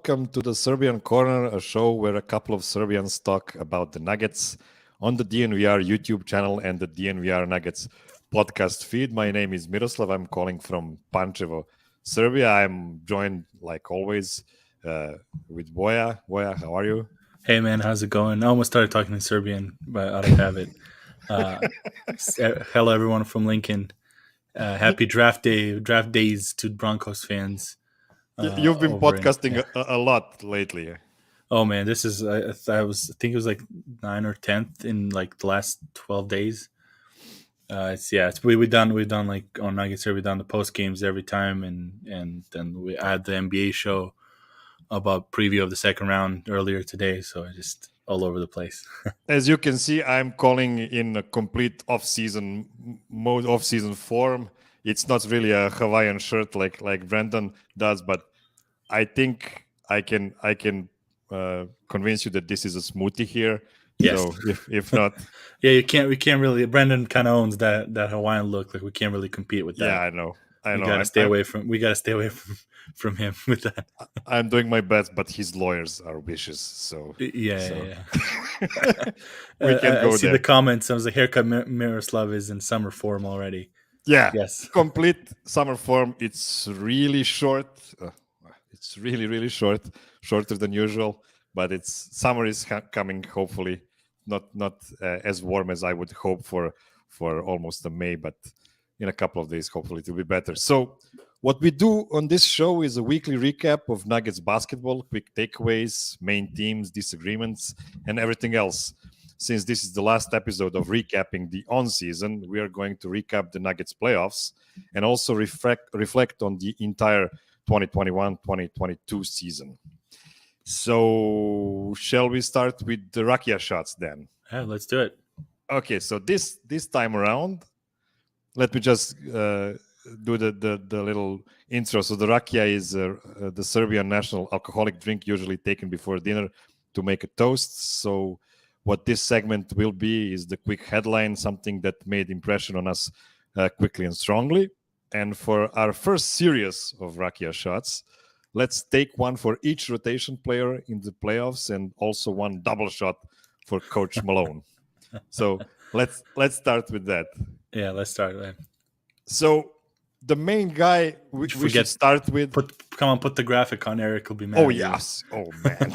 welcome to the Serbian Corner, a show where a couple of Serbians talk about the Nuggets on the DNVR YouTube channel and the DNVR Nuggets podcast feed. My name is Miroslav. I'm calling from Pančevo, Serbia. I'm joined, like always, with Voja. Voja, how are you? Hey man, how's it going? I almost started talking in Serbian, but out of habit. Hello everyone from Lincoln. Happy draft days to Broncos fans. You've been podcasting a lot lately. Oh man, this is I think it was like 9th or 10th in like the last 12 days. We've done like on Nuggets here, we've done the post games every time, and then we had the NBA show about preview of the second round earlier today, so I just all over the place. As you can see, I'm calling in a complete off-season mode, off-season form. It's not really a Hawaiian shirt like Brandon does, but I think I can convince you that this is a smoothie here. Yes. So if not, yeah, we can't really. Brandon kind of owns that Hawaiian look. Like we can't really compete with that. Yeah, I know. We gotta stay away from him with that. I'm doing my best, but his lawyers are vicious. So yeah. We can go I see there. the comments. I was like, haircut Miroslav is in summer form already. Yeah. Yes. Complete summer form. It's really short. It's really short, shorter than usual. But summer is coming. Hopefully, not as warm as I would hope for almost a May, but in a couple of days, hopefully, it will be better. So, what we do on this show is a weekly recap of Nuggets basketball, quick takeaways, main teams, disagreements, and everything else. Since this is the last episode of recapping the on-season, we are going to recap the Nuggets playoffs and also reflect on the entire 2021-2022 season. So, shall we start with the Rakia shots then? Yeah, let's do it. Okay, so this time around, let me just do the little intro. So the rakia is the Serbian national alcoholic drink usually taken before dinner to make a toast. So what this segment will be is the quick headline, something that made impression on us quickly and strongly. And for our first series of rakia shots, let's take one for each rotation player in the playoffs and also one double shot for Coach Malone. So let's start with that. Yeah, let's start. So the main guy we should start with. Come on, put the graphic on. Eric will be mad. Oh yes. Oh man.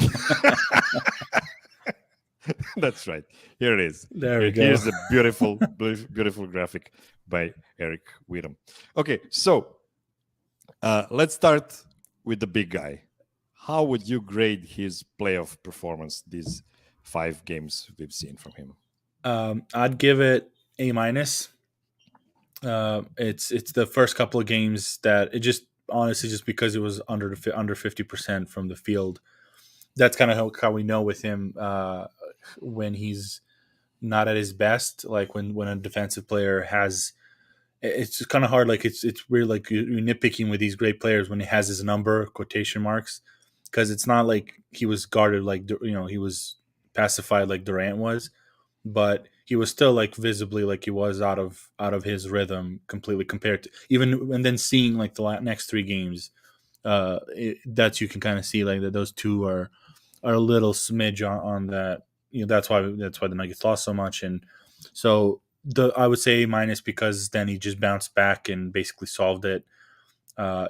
That's right. Here it is. There we go. Here's a beautiful graphic by Eric Whittam. Okay, so let's start with the big guy. How would you grade his playoff performance these 5 games we've seen from him? I'd give it A-. It's the first couple of games that it just honestly just because it was under 50% from the field. That's kind of how we know with him when he's not at his best. Like when a defensive player has, it's just kind of hard. Like it's weird. Like you're nitpicking with these great players when he has his number quotation marks, because it's not like he was guarded like he was pacified like Durant was. But he was still like visibly like he was out of his rhythm completely compared to even, and then seeing like the next 3 games, that you can kind of see like that those two are a little smidge on that. That's why the Nuggets lost so much, and so I would say A- because then he just bounced back and basically solved it.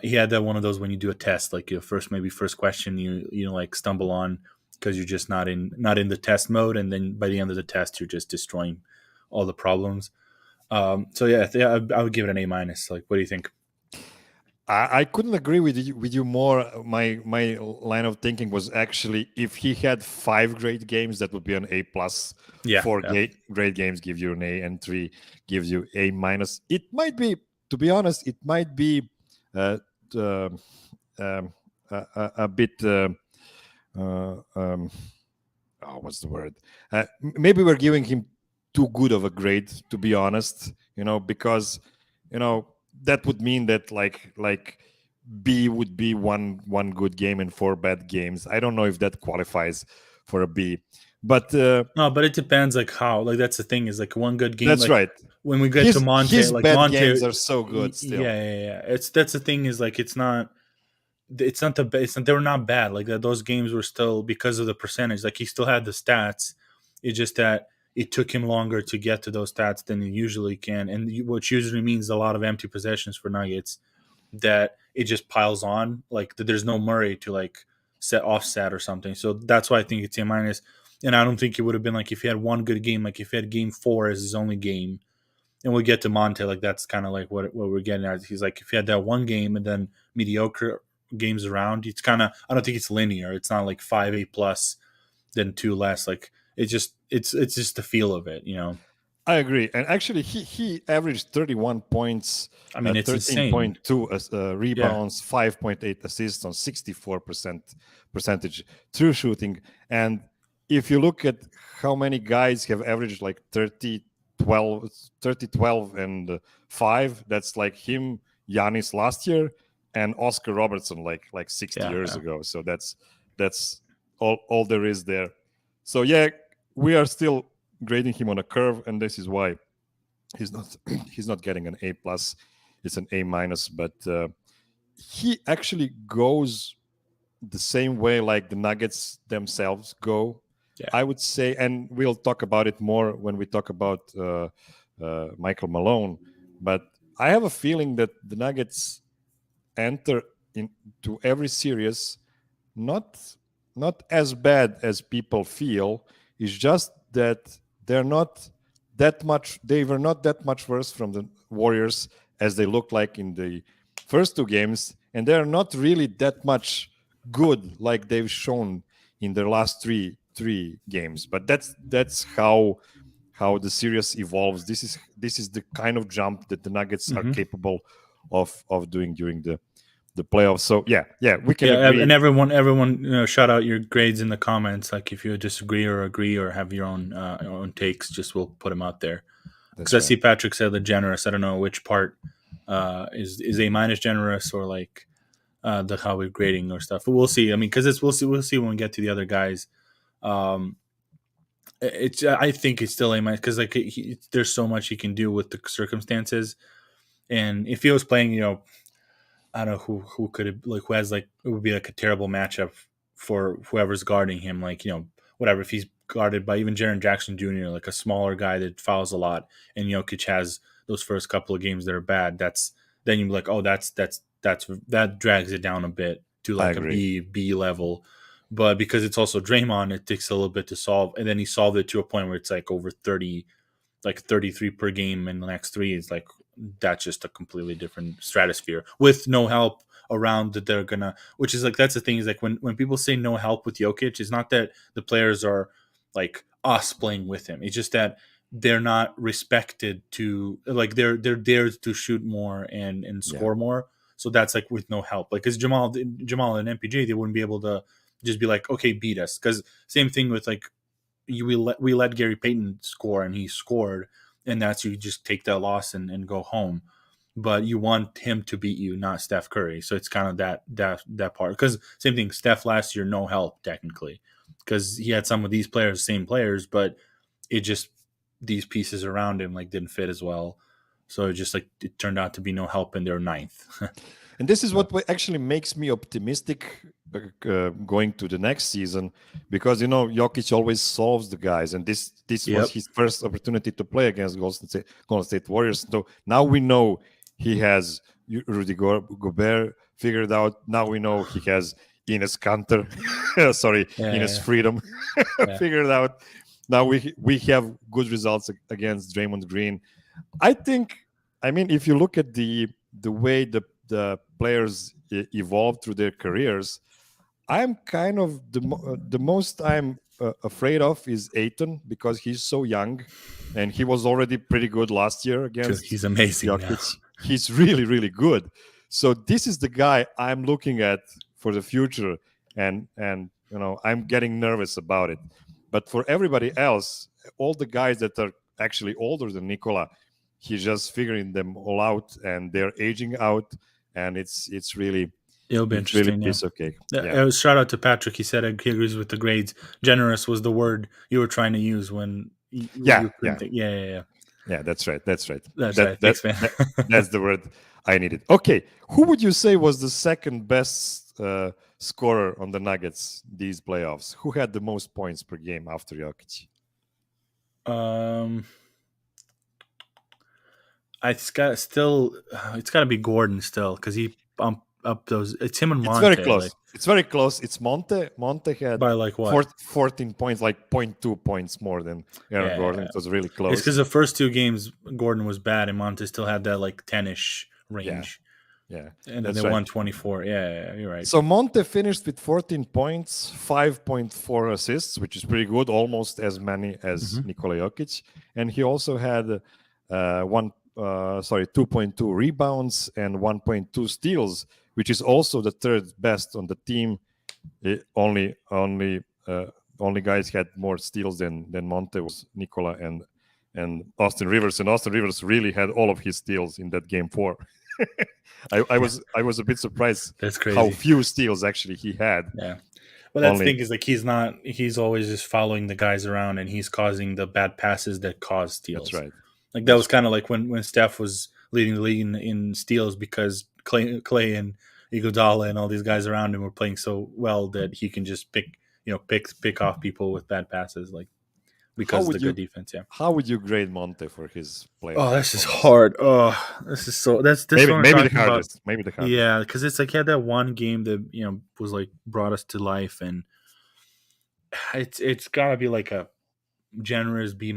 He had that one of those when you do a test, like your first question you like stumble on, because you're just not in the test mode, and then by the end of the test you're just destroying all the problems. So yeah, I would give it an A-. Like, what do you think? I couldn't agree with you more. My line of thinking was actually if he had 5 great games, that would be an A+. Yeah, 4 great games give you an A, and 3 gives you A-. It might be, to be honest, it might be a bit. What's the word? Maybe we're giving him too good of a grade, to be honest. Because that would mean that like B would be one good game and 4 bad games. I don't know if that qualifies for a B, but no, but it depends. Like how, like that's the thing is like one good game. That's like, right. When we get to Monte, his like bad Monte games are so good still. Yeah. That's the thing is like it's not. it's not they were not bad. Like that, those games were still because of the percentage. Like he still had the stats. It's just that it took him longer to get to those stats than he usually can, and which usually means a lot of empty possessions for Nuggets. That it just piles on. Like that, there's no Murray to like offset or something. So that's why I think it's A minus. And I don't think it would have been like if he had one good game, like if he had game 4 as his only game. And we'll get to Monte, like that's kind of like what we're getting at. He's like if he had that one game and then mediocre games around, it's kind of I don't think it's linear. It's not like 5 8+ then 2 less. Like it's just the feel of it, you know. I agree. And actually, he averaged 31 points, I mean, it's insane. 13.2 rebounds, 5.8 assists on 64% percentage true shooting. And if you look at how many guys have averaged like 30, 12, and 5, that's like him, Giannis last year, and Oscar Robertson like 60 years ago. So that's all there is there. So yeah, we are still grading him on a curve, and this is why he's not getting an A+. It's an A-. But he actually goes the same way like the Nuggets themselves go. Yeah. I would say, and we'll talk about it more when we talk about Michael Malone. But I have a feeling that the Nuggets enter into every series not as bad as people feel. It's just that they were not that much worse from the Warriors as they looked like in the first 2 games, and they're not really that much good like they've shown in their last three games. But that's how the series evolves. This is the kind of jump that the Nuggets are capable of doing during the playoffs. So yeah, we can agree. And everyone, shout out your grades in the comments. Like if you disagree or agree or have your own takes, just we'll put them out there. Because I see Patrick said the generous. I don't know which part is A- generous or like the how we're grading or stuff. But we'll see. I mean, because we'll see when we get to the other guys. I think it's still A- because like there's so much he can do with the circumstances, and if he was playing, I don't know who could have like who has like it would be like a terrible matchup for whoever's guarding him. Like whatever if he's guarded by even Jaren Jackson Jr., like a smaller guy that fouls a lot, and Jokic has those first couple of games that are bad. Then you'd be like, oh, that drags it down a bit to like a B level. But because it's also Draymond, it takes a little bit to solve, and then he solved it to a point where it's like over 30, like 33 per game in the next 3. It's like that's just a completely different stratosphere with no help around that they're gonna, which is like that's the thing is like when people say no help with Jokic, it's not that the players are like us playing with him. It's just that they're not respected to like they're there to shoot more and score more. So that's like with no help. Like because Jamal and MPJ, they wouldn't be able to just be like, okay, beat us. Because same thing with like we let Gary Payton score and he scored. And that's you just take that loss and go home, but you want him to beat you, not Steph Curry. So it's kind of that part. Because same thing, Steph last year, no help technically, because he had some of these same players, but it just these pieces around him like didn't fit as well. So it just like it turned out to be no help in their 9th. And this is what actually makes me optimistic going to the next season, because Jokic always solves the guys, and this was his first opportunity to play against Golden State Warriors. So now we know he has Rudy Gobert figured out. Now we know he has Enes Kanter, Enes Freedom figured out. Now we have good results against Draymond Green. I mean, if you look at the way the players evolve through their careers, I'm kind of the most I'm afraid of is Ayton, because he's so young, and he was already pretty good last year against. He's amazing. Jokic. He's really, really good. So this is the guy I'm looking at for the future, and I'm getting nervous about it. But for everybody else, all the guys that are actually older than Nikola, he's just figuring them all out, and they're aging out, and it's really. It'll be interesting. Really piece of cake. Shout out to Patrick. He said he agrees with the grades. Generous was the word you were trying to use when. Yeah, that's right. That's right. Thanks, man. That's the word I needed. Okay, who would you say was the second best scorer on the Nuggets these playoffs? Who had the most points per game after Jokic? It's got to be Gordon still because he bumped up those. It's him and It's Monte. very close. It's very close. It's Monte. Monte had by like what? 14 points, like 0.2 points more than Aaron Gordon. It was really close. It's because the first two games Gordon was bad and Monte still had that like 10-ish range. Yeah. And then they won 24. Yeah, you're right. So Monte finished with 14 points, 5.4 assists, which is pretty good, almost as many as Nikola Jokić. And he also had 2.2 rebounds and 1.2 steals, which is also the third best on the team. Only guys had more steals than Monte was Nikola and Austin Rivers, and Austin Rivers really had all of his steals in that game 4. I was a bit surprised. That's crazy. How few steals actually he had. Yeah. Well, that's the thing is like he's always just following the guys around and he's causing the bad passes that cause steals. That's right. Like that was kind of like when Steph was leading the league in steals because Clay and Iguodala and all these guys around him were playing so well that he can just pick off people with bad passes, like because of the good defense. Yeah. How would you grade Monte for his play? Oh, this is hard. Oh, this is so. That's this maybe the hardest. Maybe the hardest. Yeah, because it's like he had that one game that was like brought us to life, and it's gotta be like a generous B-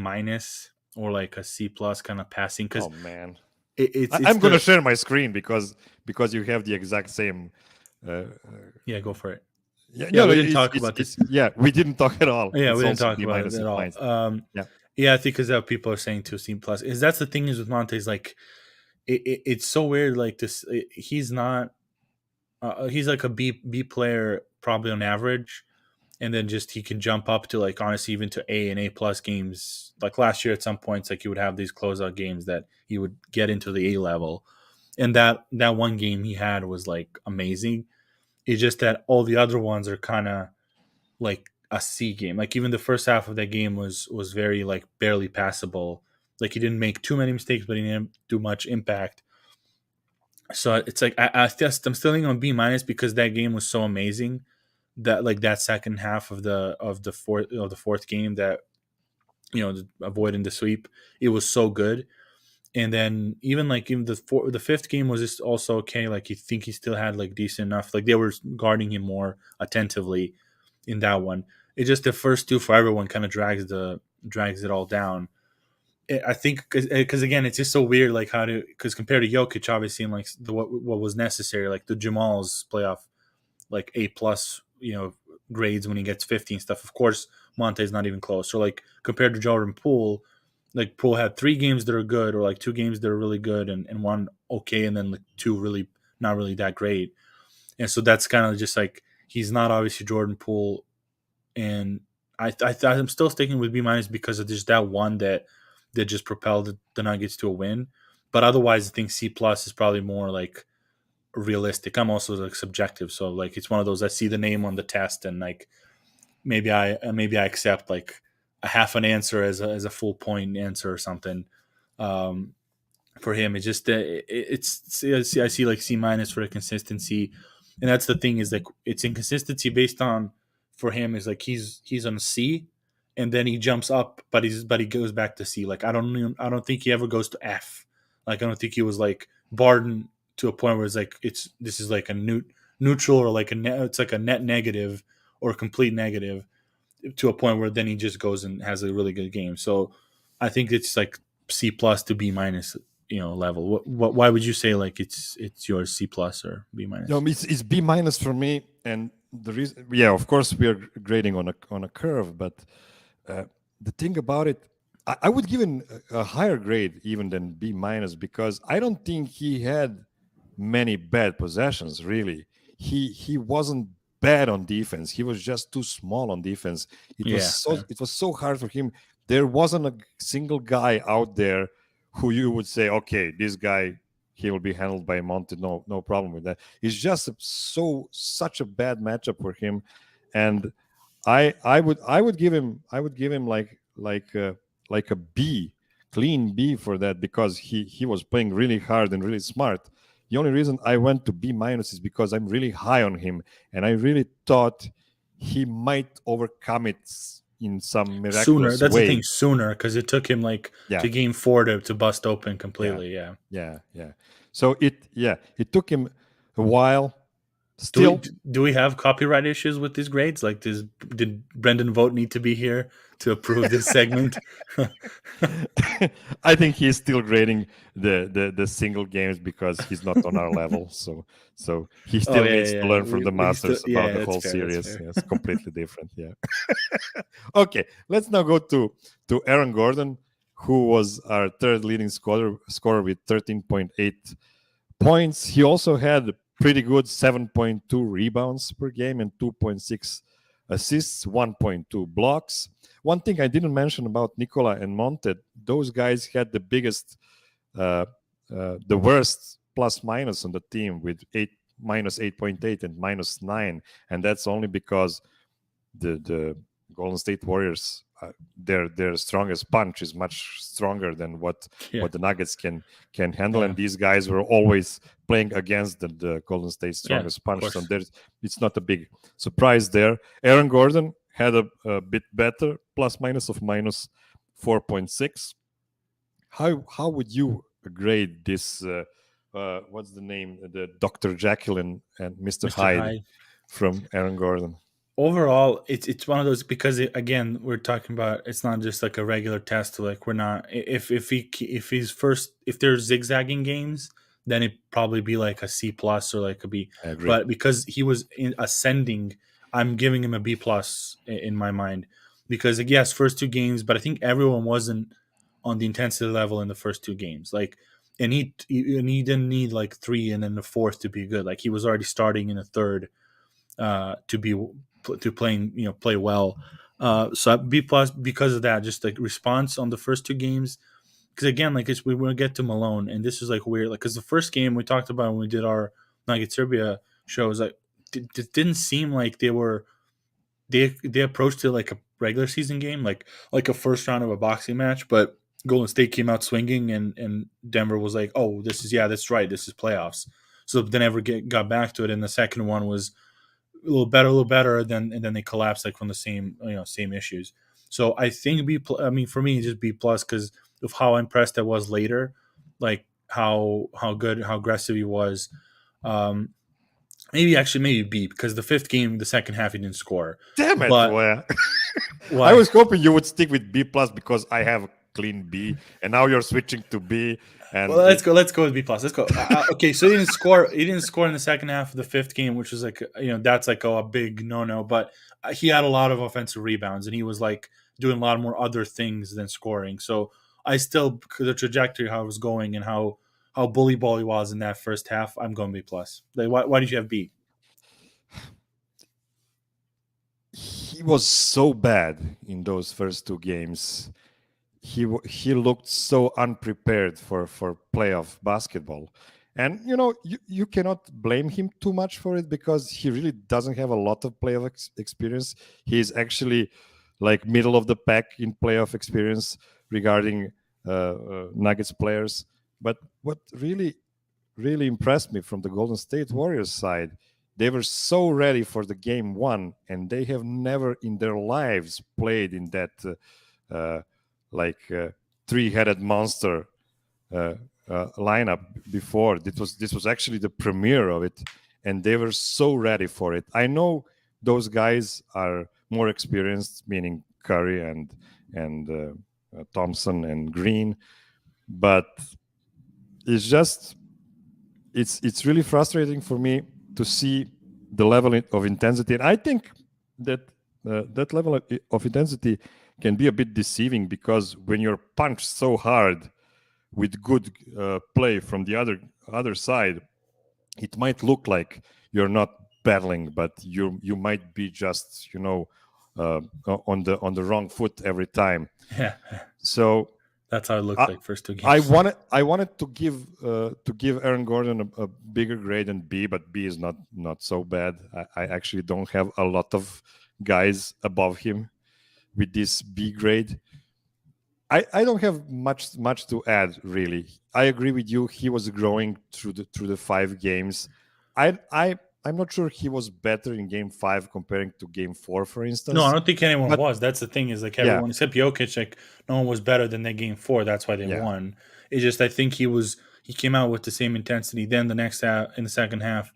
or like a C+ kind of passing. Because oh man, I'm going to share my screen because you have the exact same. Yeah, go for it. Yeah, we didn't talk about this. Yeah, we didn't talk at all. Yeah, we didn't talk about it at all. Yeah, I think because people are saying 2C+. Is that's the thing is with Monte is like, it's so weird. Like this, he's not. He's like a B player, probably on average, and then just he can jump up to like honestly even to A and A+ games. Like last year, at some points, like he would have these closeout games that he would get into the A level, and that one game he had was like amazing. It's just that all the other ones are kind of like a C game. Like even the first half of that game was very like barely passable. Like he didn't make too many mistakes, but he didn't do much impact. So it's like I'm still thinking on B- because that game was so amazing. That like that second half of the fourth game that avoiding the sweep, it was so good. And then even the fifth game was just also okay. Like you think he still had like decent enough. Like they were guarding him more attentively in that one. It's just the first two for everyone kind of drags it all down. I think because again, it's just so weird. Like because compared to Jokic, obviously, and like what was necessary, like the Jamal's playoff, like A+, grades when he gets 50 and stuff. Of course, Monte's not even close. So like compared to Jordan Poole. Like Poole had 3 games that are good, or like 2 games that are really good, and one okay, and then like 2 really not really that great. And so that's kind of just like he's not obviously Jordan Poole, and I'm still sticking with B- because of just that one that just propelled the Nuggets to a win. But otherwise, I think C+ is probably more like realistic. I'm also like subjective, so like it's one of those I see the name on the test, and like maybe I accept like a half an answer as a full point answer or something. For him, it's just I see like C- for the consistency, and that's the thing is like it's inconsistency based on for him is like he's on a C, and then he jumps up, but he goes back to C. Like I don't think he ever goes to F. Like I don't think he was like Barton to a point where it's like this is like a neutral or like it's like a net negative or a complete negative to a point where then he just goes and has a really good game. So I think it's like C+ to B- level. Why would you say like it's your C+ or B-? No, it's B- for me, and the reason, yeah, of course we are grading on a curve, but the thing about it, I would give him a higher grade even than B- because I don't think he had many bad possessions. Really, he wasn't bad on defense. He was just too small on defense. It was so hard for him. There wasn't a single guy out there who you would say, okay, this guy, he will be handled by Monte. No problem with that. It's just such a bad matchup for him, and I would give him like a B, clean B for that, because he was playing really hard and really smart. the only reason I went to B- is because I'm really high on him, and I really thought he might overcome it in some Sooner. miraculous That's the way. thing. Sooner, because it took him like Yeah. to game 4 to bust open completely. Yeah. So it took him a while. Still, Do we have copyright issues with these grades? Like, did Brendan Vogt need to be here to approve this segment? I think he's still grading the single games because he's not on our level. So he still needs to learn from the masters about the whole series. Yes, completely different. Yeah. Okay, let's now go to Aaron Gordon, who was our third leading scorer with 13.8 points. He also had pretty good 7.2 rebounds per game and 2.6 assists, 1.2 blocks. One thing I didn't mention about Nikola and Monte, those guys had the biggest, the worst plus minus on the team with minus 8.8 and minus 9. And that's only because the Golden State Warriors, their strongest punch is much stronger than what the Nuggets can handle, and these guys were always playing against the Golden State strongest punch. So it's not a big surprise there. Aaron Gordon had a bit better plus minus of minus 4.6. How would you grade this? What's the name? The Dr. Jekyll and Mr. Hyde from Aaron Gordon. Overall, it's one of those, because again, we're talking about, it's not just like a regular test. Like, we're not, if there's zigzagging games, then it'd probably be like a C plus or like a B. But because he was ascending, I'm giving him a B plus in my mind, because yes, first 2 games, but I think everyone wasn't on the intensity level in the first 2 games. Like, and he didn't need like 3 and then the 4th to be good. Like, he was already starting in the 3rd to play well. So B plus because of that, just like response on the first 2 games. Because again, like, we will get to Malone, and this is like weird, like, because the first game we talked about when we did our Nugget Serbia shows, like, it didn't seem like they approached it like a regular season game, like a first round of a boxing match, but Golden State came out swinging, and Denver was like, oh, that's right, this is playoffs. So they never got back to it, and the second one was a little better, and then they collapsed, like, from the same issues. So I think for me, just B plus, because of how impressed I was later, like how good, how aggressive he was. Maybe B, because the 5th game, the second half, he didn't score. Damn it! I was hoping you would stick with B plus because I have a clean B, and now you're switching to B. And well, let's go with B plus. Let's go. Okay, so he didn't score. He didn't score in the second half of the 5th game, which was like, that's like a big no. But he had a lot of offensive rebounds, and he was like doing a lot more other things than scoring. So the trajectory, how it was going, and how bully ball he was in that first half, I'm going B plus. Like, why did you have B? He was so bad in those first 2 games. He looked so unprepared for playoff basketball, and you cannot blame him too much for it, because he really doesn't have a lot of playoff experience. He's actually like middle of the pack in playoff experience regarding Nuggets players. But what really impressed me from the Golden State Warriors side, they were so ready for the game 1, and they have never in their lives played in that three-headed monster lineup before. This was actually the premiere of it, and they were so ready for it. I know those guys are more experienced, meaning Curry and Thompson and Green, but it's really frustrating for me to see the level of intensity, and I think that that level of intensity can be a bit deceiving, because when you're punched so hard with good play from the other side, it might look like you're not battling, but you might be just on the wrong foot every time. Yeah. So that's how it looked like first 2 games. I wanted to give Aaron Gordon a bigger grade than B, but B is not so bad. I actually don't have a lot of guys above him with this B grade. I don't have much to add really. I agree with you. He was growing through the 5 games. I'm not sure he was better in game 5 comparing to game 4, for No, I instance. don't think anyone But was. That's the thing is like yeah, everyone except Jokic, like no one was better than that game 4. That's why they yeah, won. It's just I think he came out with the same intensity. Then the next half in the second half,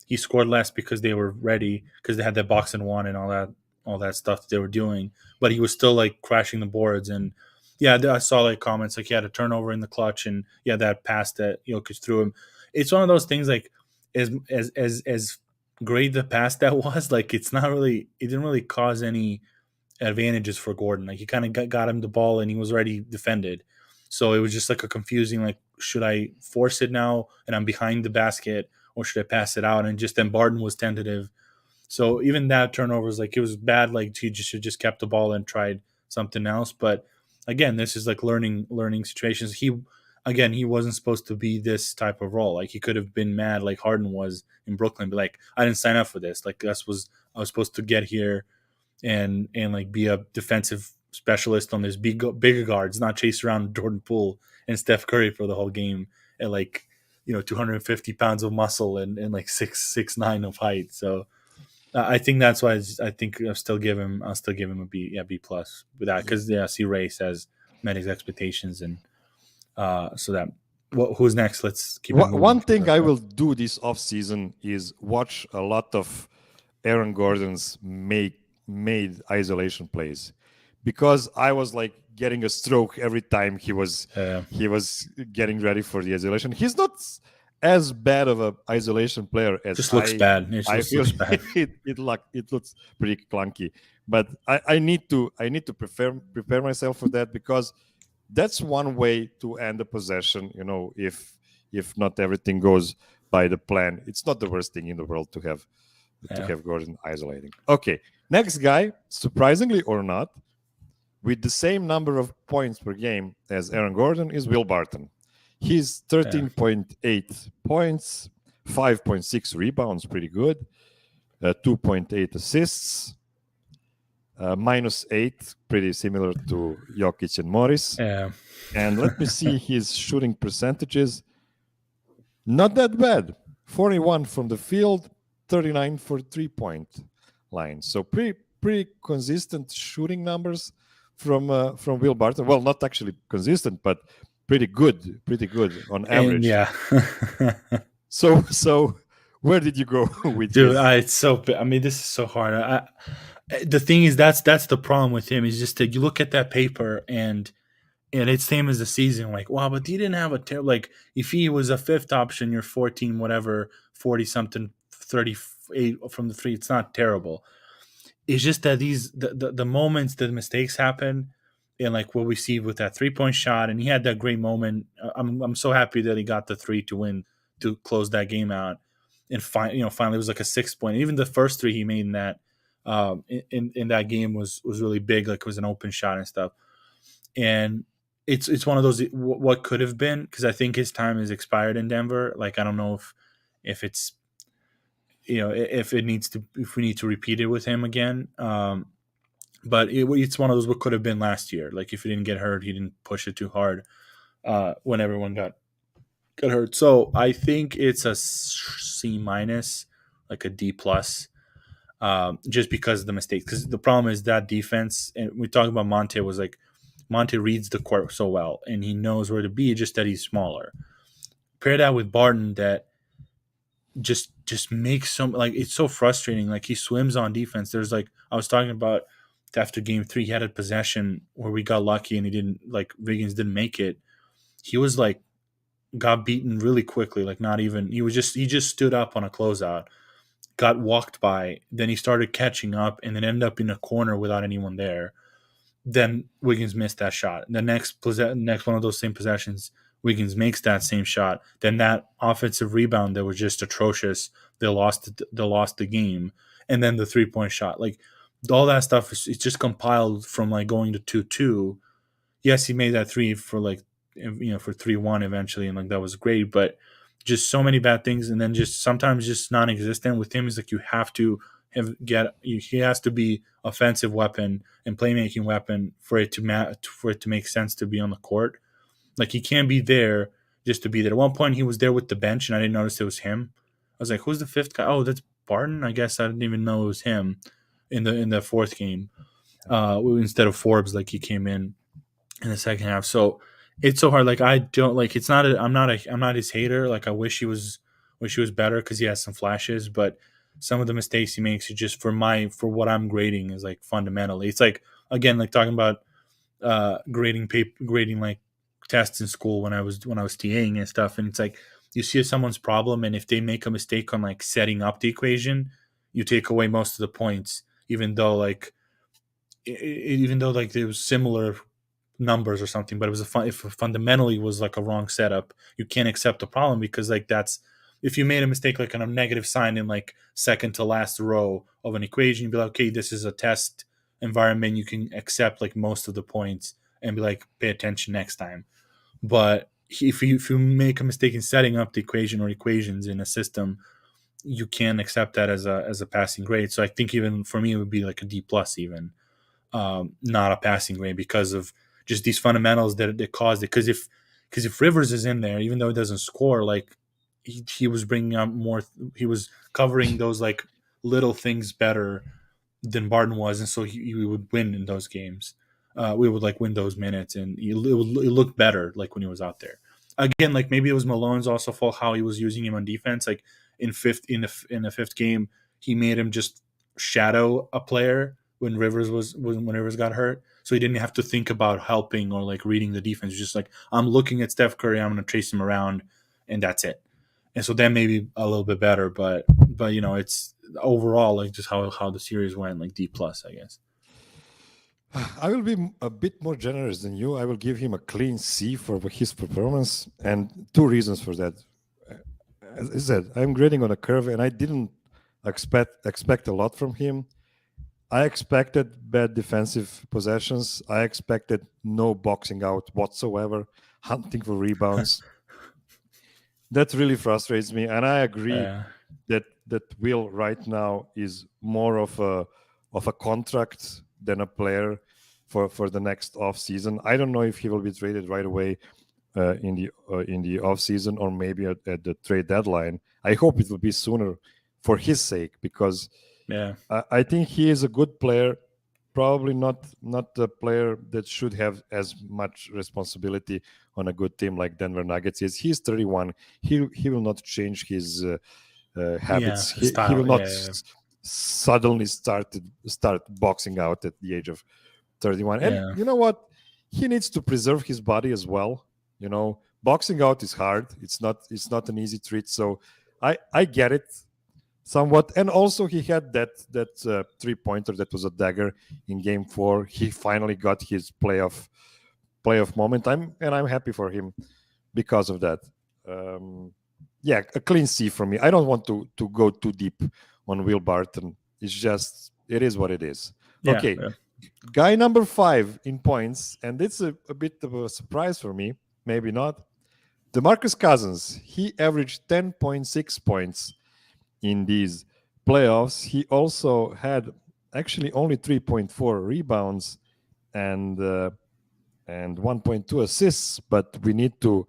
he scored less because they were ready because they had that box and one and all that stuff that they were doing. But he was still like crashing the boards and yeah, I saw like comments like he had a turnover in the clutch and yeah, that pass that Jokic threw him. It's one of those things like as great the pass that was, like it didn't really cause any advantages for Gordon. Like he kind of got him the ball and he was already defended. So it was just like a confusing, like, should I force it now and I'm behind the basket or should I pass it out? And just then Barton was tentative. So even that turnover was like, it was bad. Like he just should just kept the ball and tried something else. But again, this is like learning situations. He wasn't supposed to be this type of role. Like he could have been mad like Harden was in Brooklyn, but like, I didn't sign up for this. Like I was supposed to get here and like be a defensive specialist on this bigger guards, not chase around Jordan Poole and Steph Curry for the whole game at like 250 pounds of muscle and like 6'9" of height. So I think that's why I think I'll still give him a B plus with that because yeah, C Race has met his expectations and so that who's next? Let's keep it moving. One thing I will do this off season is watch a lot of Aaron Gordon's made isolation plays, because I was like getting a stroke every time he was getting ready for the isolation. He's not as bad of an isolation player as just looks bad. It I just feel. looks bad. It looks pretty clunky, but I need to prepare myself for that, because that's one way to end a possession. If not everything goes by the plan, it's not the worst thing in the world to have Gordon isolating. Okay, next guy, surprisingly or not, with the same number of points per game as Aaron Gordon, is Will Barton. He's 13.8 points, 5.6 rebounds, pretty good, 2.8 assists, -8, pretty similar to Jokic and Morris. Yeah. And let me see his shooting percentages. Not that bad. 41 from the field, 39 for 3-point line. So pretty consistent shooting numbers from Will Barton. Well, not actually consistent, but pretty good on average. And yeah. So where did you go with Dude, this? this is so hard. The thing is, that's the problem with him. Is just that you look at that paper and it's same as the season. Like, wow, but he didn't have a like if he was a fifth option, you're 14, whatever, 40 something, 38 from the three. It's not terrible. It's just that the moments that mistakes happen, and like what we see with that 3-point shot, and he had that great moment. I'm so happy that he got the 3 to close that game out, and finally it was like a 6-point. Even the first 3 he made in that in that game was really big. Like it was an open shot and stuff, and it's one of those what could have been, because I think his time is expired in Denver. Like I don't know if it's if we need to repeat it with him again. But it's one of those what could have been last year. Like if he didn't get hurt, he didn't push it too hard when everyone got hurt. So I think it's a C minus, like a D plus, just because of the mistakes. Because the problem is that defense, and we talked about Monte, was like Monte reads the court so well and he knows where to be, just that he's smaller. Pair that with Barton that just makes some, like, it's so frustrating. Like he swims on defense. There's like I was talking about after game 3, he had a possession where we got lucky and he didn't, like, Wiggins didn't make it. He was like got beaten really quickly. Like not even he just stood up on a closeout, got walked by, then he started catching up and then ended up in a corner without anyone there. Then Wiggins missed that shot. The next one of those same possessions, Wiggins makes that same shot. Then that offensive rebound that was just atrocious, they lost the game. And then the 3-point shot, like all that stuff is just compiled from like going to 2-2. Yes, he made that 3 for like for 3-1 eventually, and like that was great. But just so many bad things, and then just sometimes just non-existent with him is like you have to he has to be offensive weapon and playmaking weapon for it to make sense to be on the court. Like he can't be there just to be there. At one point, he was there with the bench, and I didn't notice it was him. I was like, "Who's the fifth guy?" Oh, that's Barton. I guess I didn't even know it was him in the fourth game instead of Forbes. Like he came in the second half. So it's so hard. Like I don't like. It's not. I'm not his hater. Like I wish he was better because he has some flashes, but some of the mistakes he makes are just for what I'm grading is like fundamentally. It's like again like talking about grading like tests in school when I was TAing and stuff, and it's like you see someone's problem, and if they make a mistake on like setting up the equation, you take away most of the points, even though like there was similar numbers or something, but it was if it fundamentally was like a wrong setup, you can't accept the problem because like that's if you made a mistake like on a negative sign in like second to last row of an equation, you'd be like, okay, this is a test environment, you can accept like most of the points and be like, pay attention next time. But if you make a mistake in setting up the equation or equations in a system, you can't accept that as a passing grade. So I think even for me, it would be like a D plus even, not a passing grade because of just these fundamentals that caused it. Because if Rivers is in there, even though he doesn't score, like he was bringing up more, he was covering those like little things better than Barton was, and so he would win in those games. We would like win those minutes, and it looked better like when he was out there. Again, like maybe it was Malone's also fault how he was using him on defense. Like in the fifth game, he made him just shadow a player when when Rivers got hurt, so he didn't have to think about helping or like reading the defense. Just like I'm looking at Steph Curry, I'm going to chase him around, and that's it. And so that may be a little bit better, but it's overall like just how the series went, like D plus, I guess. I will be a bit more generous than you. I will give him a clean C for his performance, and two reasons for that. As I said, I'm grading on a curve, and I didn't expect a lot from him. I expected bad defensive possessions. I expected no boxing out whatsoever, hunting for rebounds. That really frustrates me, and I agree that Will right now is more of a contract than a player for the next off season. I don't know if he will be traded right away in the off season or maybe at the trade deadline. I hope it will be sooner for his sake because I think he is a good player. Probably not the player that should have as much responsibility on a good team like Denver Nuggets is. He's 31. He will not change his habits. He will not suddenly start boxing out at the age of 31. And you know what? He needs to preserve his body as well. Boxing out is hard. It's not an easy treat. So I get it somewhat. And also he had that 3-pointer that was a dagger in game 4. He finally got his playoff moment. I'm happy for him because of that. A clean C for me. I don't want to go too deep on Will Barton. It's just, it is what it is. Okay. Guy number 5 in points, and it's a bit of a surprise for me. Maybe not. DeMarcus Cousins. He averaged 10.6 points in these playoffs. He also had actually only 3.4 rebounds and 1.2 assists, but we need to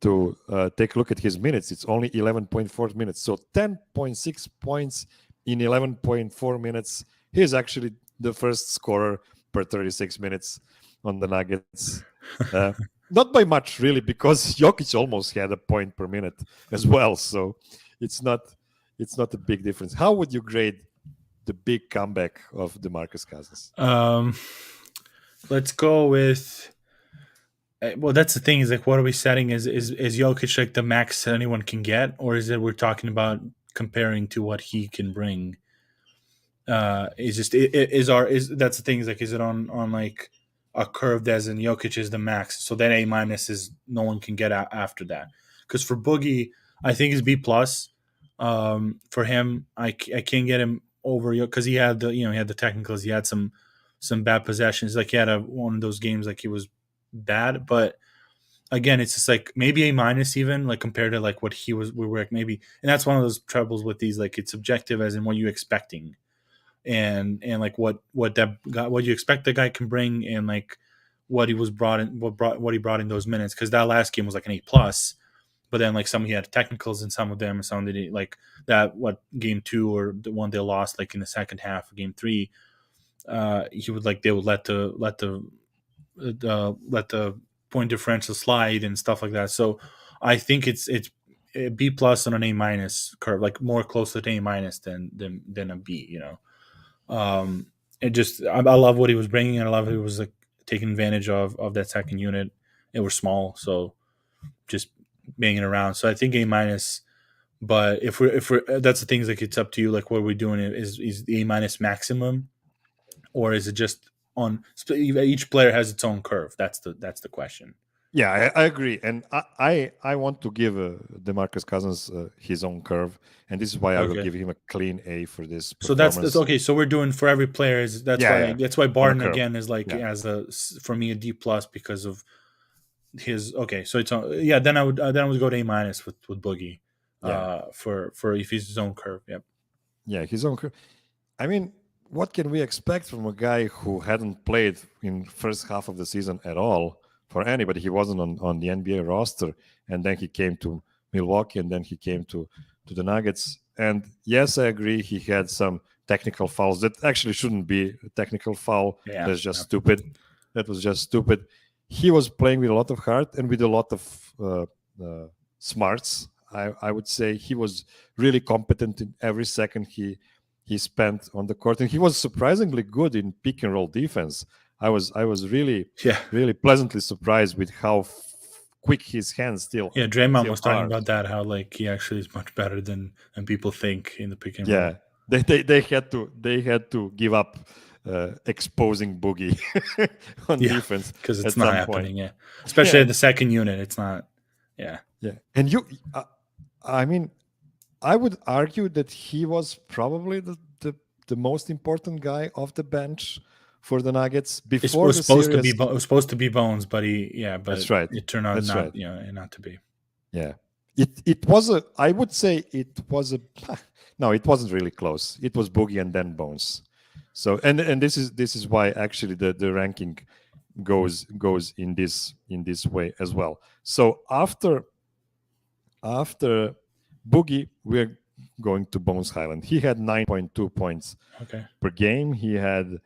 take a look at his minutes. It's only 11.4 minutes. So 10.6 points in 11.4 minutes. He's actually the first scorer per 36 minutes on the Nuggets. Not by much, really, because Jokic almost had a point per minute as well. So it's not a big difference. How would you grade the big comeback of DeMarcus Cousins? Let's go with. Well, that's the thing. Is like, what are we setting? Is Jokic like the max anyone can get, or is it we're talking about comparing to what he can bring? That's the thing. Is like, is it on like a curve as in Jokic is the max, so that A- is no one can get after that. Because for Boogie, I think it's B plus. For him, I can't get him over because he had the technicals. He had some bad possessions. Like he had one of those games like he was bad, but again, it's just like maybe A- even like compared to like what we were like maybe, and that's one of those troubles with these, like it's subjective as in what you're expecting. and like what that guy, what you expect the guy can bring, and like what he brought in those minutes. Because that last game was like an A+, but then like some he had technicals in some of them, some that he, like that game 2 or the one they lost like in the second half of game 3, he would like they would let the point differential slide and stuff like that. So I think it's a B+ on an A- curve, like more close to an A- than a B. It just I love what he was bringing, and I love he was like taking advantage of that second unit. It was small, so just banging around. So I think A-. But if we're that's the things, like it's up to you. Like what we're doing is the A- maximum, or is it just on each player has its own curve? That's the question. Yeah, I agree, and I want to give DeMarcus Cousins his own curve, and this is why I will Okay. give him a clean A for this So performance. that's okay. So we're doing for every player. That's why Barton again is like as for me a D+ because of his. Okay, so it's then I would go to A- with Boogie, for if he's his own curve. Yep. Yeah, his own curve. I mean, what can we expect from a guy who hadn't played in first half of the season at all for anybody? He wasn't on the NBA roster, and then he came to Milwaukee, and then he came to the Nuggets. And yes, I agree, he had some technical fouls that actually shouldn't be a technical foul. Yeah, that's just stupid. That was just stupid. He was playing with a lot of heart and with a lot of smarts. I would say he was really competent in every second he spent on the court, and he was surprisingly good in pick and roll defense. I was really pleasantly surprised with how quick his hands still. Yeah, Draymond was talking about that, how like he actually is much better than people think in the pick and roll. Yeah, they had to give up exposing Boogie on defense because it's not happening. Yeah, especially in the second unit, it's not. Yeah, and I mean, I would argue that he was probably the most important guy off the bench for the Nuggets before it was supposed to be Bones, but that's right. It turned out not to be. Yeah, it was I would say it was no, it wasn't really close. It was Boogie and then Bones. So and this is why actually the ranking goes in this way as well. So after Boogie, we're going to Bones Highland. He had 9.2 points per game. He had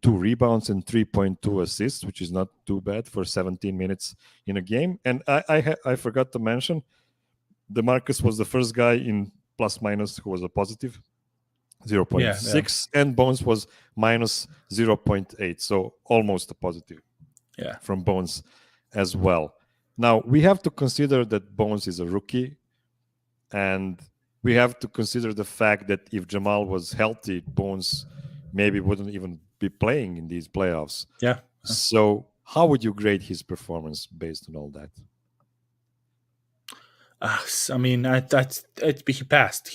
2 rebounds and 3.2 assists, which is not too bad for 17 minutes in a game. And I forgot to mention, DeMarcus was the first guy in plus minus who was a positive 0.6, and Bones was minus 0.8, so almost a positive from Bones as well. Now, we have to consider that Bones is a rookie, and we have to consider the fact that if Jamal was healthy, Bones maybe wouldn't even be playing in these playoffs. Yeah. So how would you grade his performance based on all that? I mean, he passed.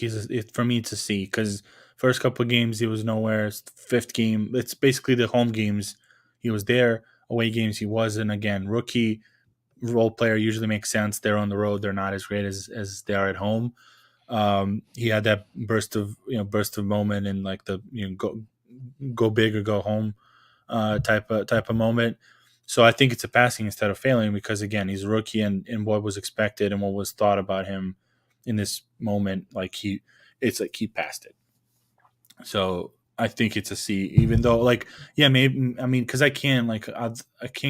For me, it's a C, because first couple of games he was nowhere. Fifth game, it's basically the home games he was there. Away games he wasn't. Again, rookie role player usually makes sense. They're on the road. They're not as great as they are at home. He had that burst of moment, and like the go big or go home type of moment. So I think it's a passing instead of failing, because again, he's a rookie, and what was expected and what was thought about him in this moment, like he passed it. So I think it's a C, even though maybe, I mean, because I can't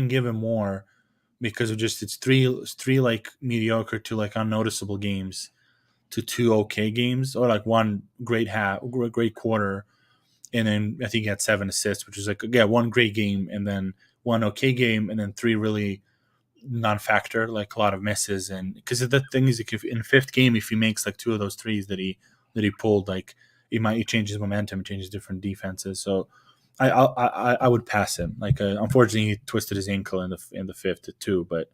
give him more, because of just it's three like mediocre to like unnoticeable games to 2 okay games, or like one great quarter, and then I think he had 7 assists, which is like one great game, and then 1 okay game, and then 3 really non-factor, like a lot of misses. And because the thing is, if in 5th game, if he makes like 2 of those threes that he pulled, like he changes momentum, changes different defenses. So I would pass him. Like unfortunately, he twisted his ankle in the 5th too, but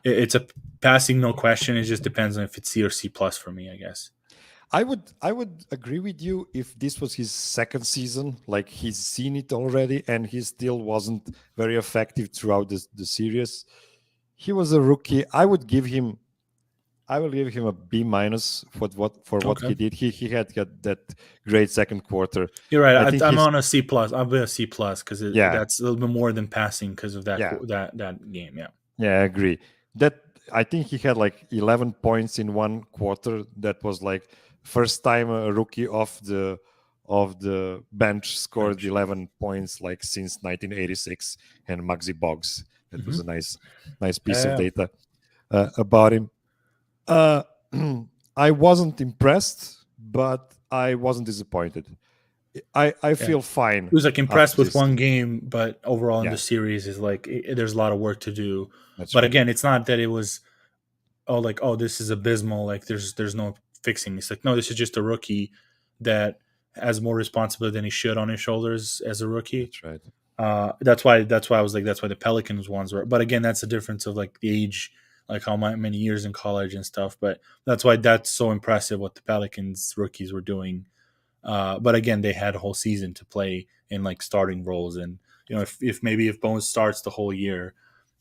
it's a passing, no question. It just depends on if it's C or C+ for me, I guess. I would agree with you if this was his second season, like he's seen it already, and he still wasn't very effective throughout the series. He was a rookie. I would give him I will give him a B minus for what Okay. he did. He had that great second quarter. You're I right. think I'm he's on a C plus. I'll be a C plus because yeah that's a little bit more than passing because of that yeah that game. Yeah. yeah I agree. That I think he had like 11 points in one quarter. That was like first time a rookie of the bench scored Bench. 11 points like since 1986, and Muggsy Boggs. That was a nice piece of Yeah. data about him. Uh, I wasn't impressed, but I wasn't disappointed. I Yeah. feel fine He was like after impressed with this. one game, but overall in the Yeah, series is like there's a lot of work to do. that's But right. again, it's not that it was this is abysmal. Like there's no fixing. It's like no, this is just a rookie that has more responsibility than he should on his shoulders as a rookie. That's right. That's why I was like that's why the Pelicans ones were. But again, that's the difference of like the age, like how many years in college and stuff. But that's why that's so impressive what the Pelicans rookies were doing. But again, they had a whole season to play in like starting roles, and if Bones starts the whole year,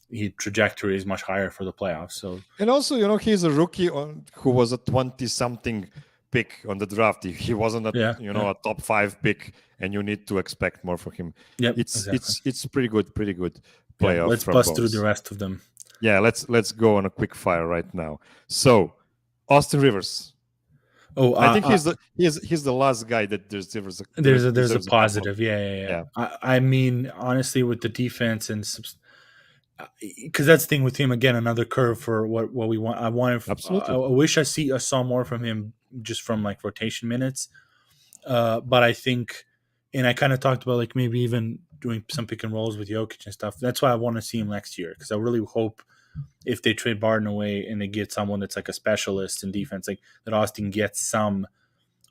his trajectory is much higher for the playoffs. So And also, he's a rookie who was a 20-something pick on the draft. He wasn't yeah, a top 5 pick, and you need to expect more from him. yep, It's exactly. it's it's pretty good Yeah, playoff let's from bust through the Bones. rest of them. Yeah, let's go on a quick fire right now. So, Austin Rivers. Oh, I think he's the last guy that deserves there's a a couple of. positive. Yeah. Yeah, I mean, honestly, with the defense and because that's the thing with him again, another curve for what we want. I absolutely. wish I saw more from him just from like rotation minutes. But I think, and I kind of talked about like maybe even doing some pick and rolls with Jokic and stuff. That's why I want to see him next year because I really hope if they trade Barton away and they get someone that's like a specialist in defense, like that Austin gets some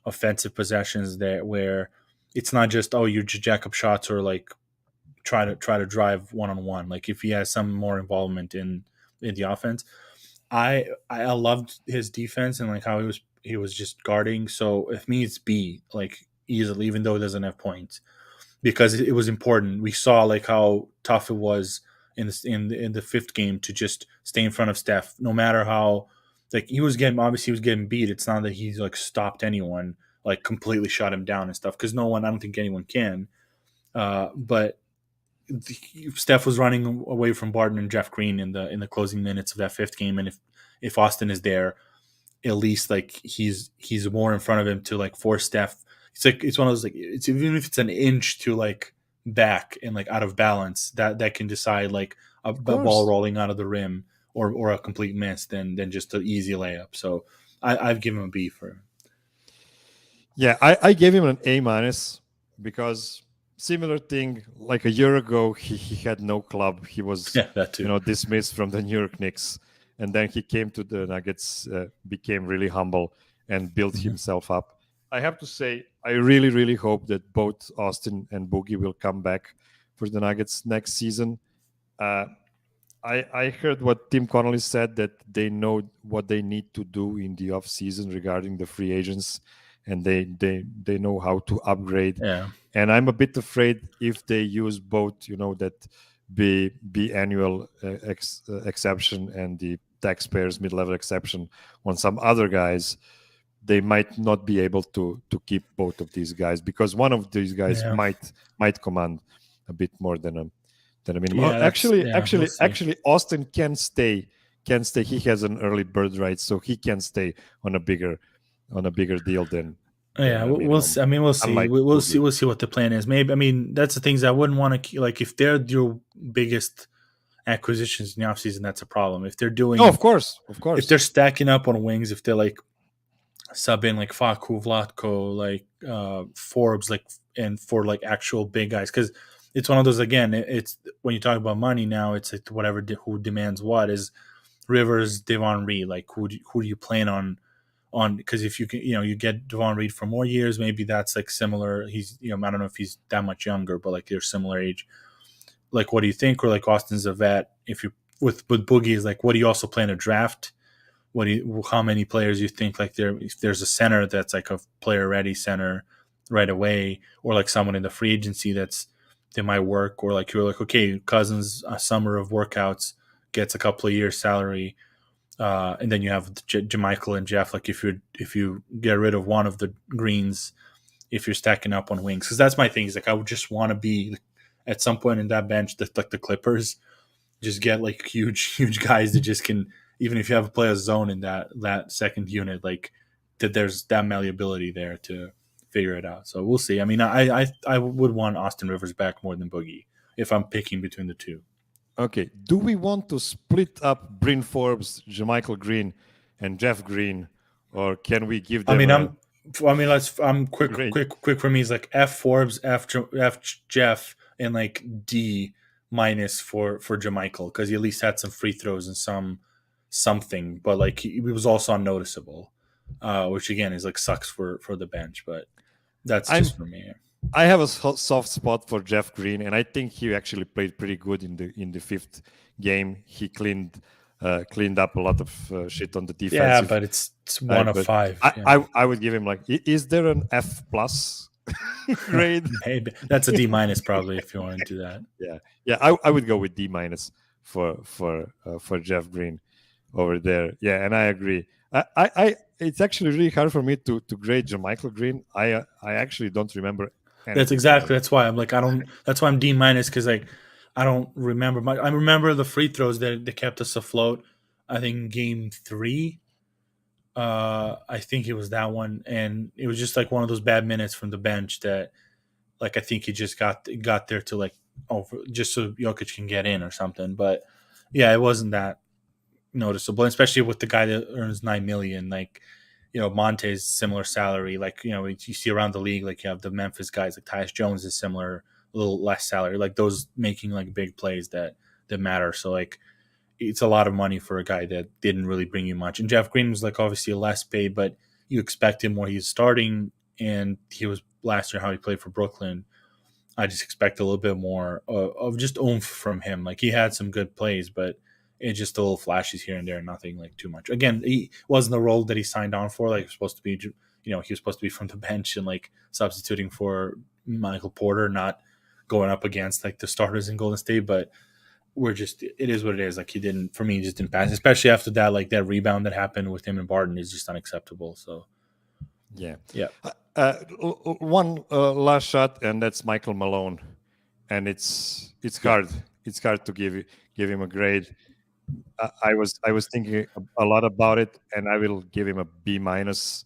offensive possessions there where it's not just you jack up shots or like try to drive one on one. Like if he has some more involvement in the offense, I loved his defense and like how he was just guarding. So if me, it's B like easily, even though he doesn't have points because it was important. We saw like how tough it was in the fifth game to just stay in front of Steph, no matter how like he was getting beat. It's not that he's like stopped anyone, like completely shut him down and stuff because I don't think anyone can. But Steph was running away from Barton and Jeff Green in the closing minutes of that fifth game, and if Austin is there, at least like he's more in front of him to like force Steph. It's one of those like it's even if it's an inch to like back and like out of balance that can decide like a Of ball course. rolling out of the rim or a complete miss than just an easy layup. So I've given him a B for him. Yeah, I gave him an A minus because similar thing. Like a year ago, he had no club. He was, Yeah, that too. dismissed from the New York Knicks, and then he came to the Nuggets, became really humble, and built Mhm. himself up. I have to say, I really, really hope that both Austin and Boogie will come back for the Nuggets next season. Uh, I heard what Tim Connolly said that they know what they need to do in the off season regarding the free agents, and they know how to upgrade. Yeah. And I'm a bit afraid if they use both, that B annual exception and the taxpayers mid level exception on some other guys, they might not be able to keep both of these guys because one of these guys Yeah. might command a bit more than a minimum. Yeah, that's we'll see. Actually, Austin can stay. Can stay. He has an early bird right, so he can stay on a bigger deal than Yeah, a we'll minimum. see. I mean, we'll see. Unlike We'll see. Boogie. We'll see what the plan is. Maybe. I mean, that's the things I wouldn't want to like. If they're your biggest acquisitions in the offseason, that's a problem. If they're No, doing, of if they're course. stacking up on wings, if they're like sub in like Faku, Vlatko, like Forbes, like and for like actual big guys, because it's one of those again. It's when you talk about money now, it's like whatever who demands what is Rivers, Devon Reed. Like who do you plan on? Because if you can, you get Devon Reed for more years, maybe that's like similar. He's I don't know if he's that much younger, but like they're similar age. Like what do you think? Or like Austin's a vet. If you with Boogie is like, what do you also plan to draft? How many players you think like if there's a center that's like a player ready center right away, or like someone in the free agency they might work, or like you're like okay, Cousins a summer of workouts gets a couple of years salary, And then you have Michael and Jeff. Like if you get rid of one of the greens, if you're stacking up on wings, because that's my thing. Is like I would just want to be at some point in that bench, like the Clippers, just get like huge guys that just can, even if you have to play a zone in that second unit, like that there's that malleability there to figure it out. So we'll see. I mean, I would want Austin Rivers back more than Boogie if I'm picking between the two. Okay. Do we want to split up Bryn Forbes, JaMychal Green, and Jeff Green, or can we give them? I'm quick Great. quick for me is like F Forbes, F Jeff, and like D minus for JaMychal because he at least had some free throws and something, but like he was also unnoticeable, which again is like sucks for the bench, but that's just for me. I have a soft spot for Jeff Green, and I think he actually played pretty good in the fifth game. He cleaned up a lot of shit on the defense. Yeah, but it's one of five. I would give him like, is there an F plus grade? Maybe that's a D minus probably if you want to do that. Yeah. I would go with D minus for Jeff Green over there. Yeah, and I agree. I it's actually really hard for me to grade JaMychal Green. I actually don't remember. That's why I'm like that's why I'm D minus because like I don't remember much. I remember the free throws that kept us afloat. I think game 3. I think it was that one, and it was just like one of those bad minutes from the bench that, like, I think he just got there to like, just so Jokic can get in or something. But yeah, it wasn't that noticeable, especially with the guy that earns $9 million. Like, Monte's similar salary. Like, you see around the league, like you have the Memphis guys, like Tyus Jones is similar, a little less salary. Like those making like big plays that matter. So like, it's a lot of money for a guy that didn't really bring you much. And Jeff Green was like obviously less paid, but you expect him where he's starting, and he was last year how he played for Brooklyn. I just expect a little bit more of just oomph from him. Like he had some good plays, but it's just a little flashes here and there, nothing like too much. Again, he wasn't the role that he signed on for. Like he was supposed to be, he was supposed to be from the bench and like substituting for Michael Porter, not going up against like the starters in Golden State. But it is what it is. Like he didn't pass, especially after that, like that rebound that happened with him and Barton is just unacceptable. So yeah. One last shot, and that's Michael Malone, and it's hard. It's hard to give him a grade. I was thinking a lot about it, and I will give him a B minus.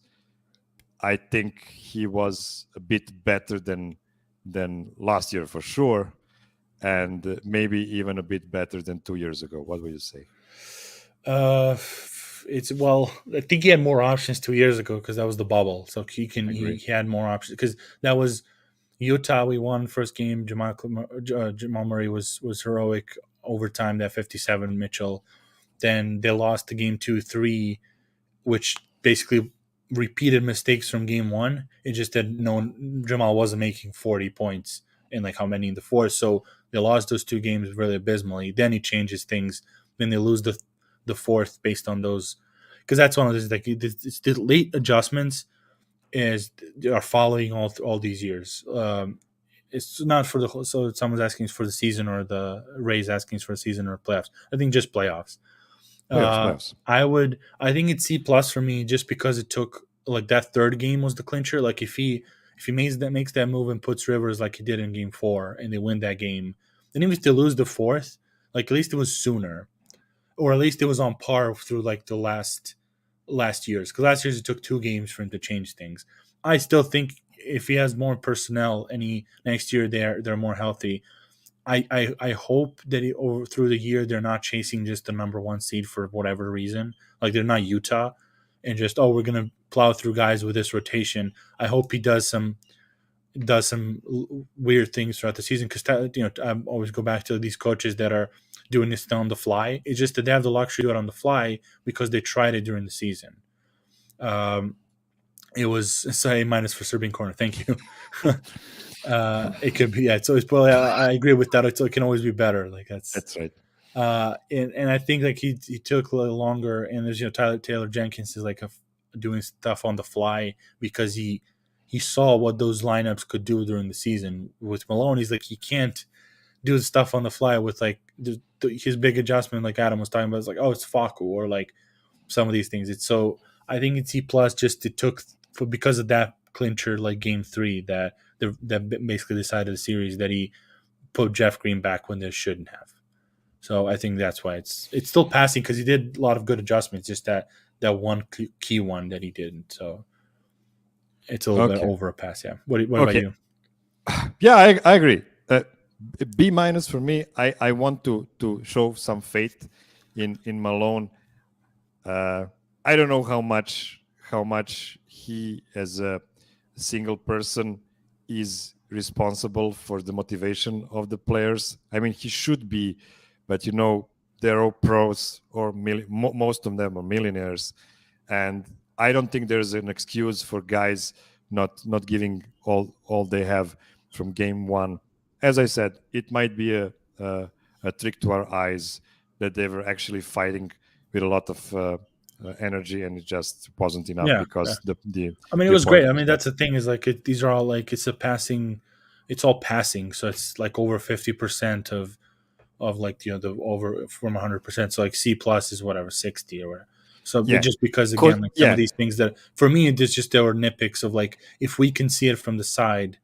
I think he was a bit better than last year for sure, and maybe even a bit better than 2 years ago. What would you say? I think he had more options 2 years ago because that was the bubble. So he had more options because that was Utah. We won first game. Jamal Murray was heroic overtime. That 57 Mitchell. Then they lost to game 2-3, which basically repeated mistakes from game 1. It just that Jamal wasn't making 40 points in like how many in the fourth. So they lost those 2 games really abysmally. Then he changes things. Then they lose the fourth based on those, because that's one of those like it's the late adjustments are following all these years. It's not for so someone's asking for the season or the Rays asking for the season or playoffs. I think just playoffs. Playoffs. I think it's C plus for me just because it took like that third game was the clincher. Like if he makes that move and puts Rivers like he did in game 4 and they win that game, and even if they lose the fourth, like at least it was sooner, or at least it was on par through like the last years. Because last year it took 2 games for him to change things. I still think if he has more personnel and next year they're more healthy, I hope that through the year they're not chasing just the number 1 seed for whatever reason. Like they're not Utah and just we're gonna plow through guys with this rotation. I hope he does some weird things throughout the season, because I always go back to these coaches that are doing this on the fly. It's just that they have the luxury to do it on the fly because they tried it during the season. It was A minus for Serbian Corner. Thank you. It could be, it's always probably. I agree with that. It can always be better. Like that's right. And I think like he took a little longer. And there's Taylor Jenkins is like doing stuff on the fly because he saw what those lineups could do during the season. With Malone, he's like he can't do stuff on the fly with like his big adjustment. Like Adam was talking about, it's like it's Facu, or like some of these things. I think it's C plus. Just it took because of that clincher like game 3 that basically decided the series, that he put Jeff Green back when they shouldn't have. So I think that's why it's still passing, because he did a lot of good adjustments. Just that one key one that he didn't. So it's a little bit over a pass. Yeah. What about you? Yeah, I agree. B minus for me. I want to show some faith in Malone. I don't know how much he as a single person is responsible for the motivation of the players. I mean, he should be, but they're all pros, or most of them are millionaires, and I don't think there's an excuse for guys not giving all they have from game 1. As I said, it might be a trick to our eyes that they were actually fighting with a lot of energy, and it just wasn't enough because the I mean, it was great. I mean, that's the thing, is like these are all like it's all passing, so it's like over 50% of like the over from 100%. So like C plus is whatever 60 or whatever. So just because again, like some of these things that for me it's just there were nitpicks of like if we can see it from the side,